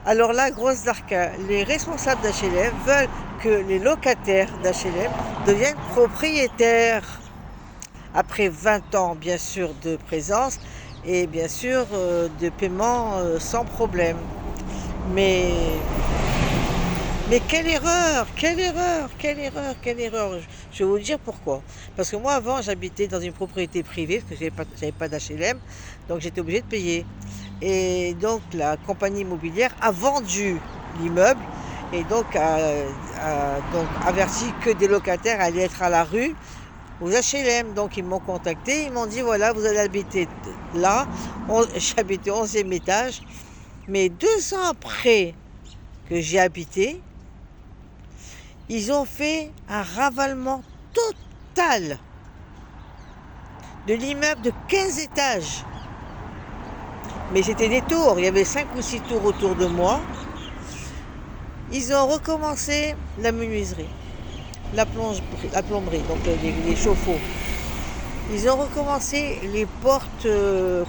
Alors là, grosse arca, les responsables d'HLM veulent que les locataires d'HLM deviennent propriétaires. Après 20 ans, bien sûr, de présence et bien sûr de paiement sans problème. Mais, mais quelle erreur, quelle erreur, quelle erreur, quelle erreur. Je vais vous dire pourquoi. Parce que moi, avant, j'habitais dans une propriété privée, parce que j'avais pas d'HLM, donc j'étais obligée de payer. Et donc, la compagnie immobilière a vendu l'immeuble et donc a donc averti que des locataires allaient être à la rue aux HLM. Donc, ils m'ont contacté, ils m'ont dit voilà, vous allez habiter là. J'habitais au 11e étage. Mais 2 ans après que j'ai habité, ils ont fait un ravalement total de l'immeuble de 15 étages. Mais c'était des tours, il y avait 5 ou 6 tours autour de moi. Ils ont recommencé la menuiserie, la plomberie, donc les chauffe-eau. Ils ont recommencé les portes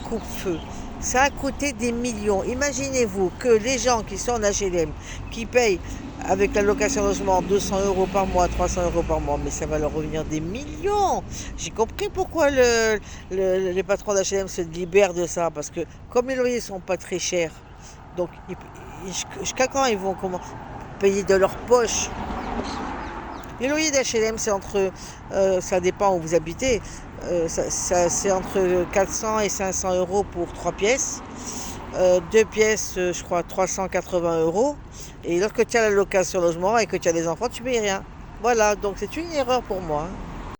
coupe-feu. Ça a coûté des millions. Imaginez-vous que les gens qui sont en HLM, qui payent avec la location logement 200 euros par mois, 300 euros par mois, mais ça va leur revenir des millions. J'ai compris pourquoi les patrons d'HLM se libèrent de ça, parce que comme les loyers sont pas très chers, donc jusqu'à quand ils vont payer de leur poche? Les loyers d'HLM, c'est entre, ça dépend où vous habitez, c'est entre 400 et 500 euros pour 3 pièces. 2 pièces, je crois, 380 euros. Et lorsque tu as la location logement et que tu as des enfants, tu payes rien. Voilà, donc c'est une erreur pour moi.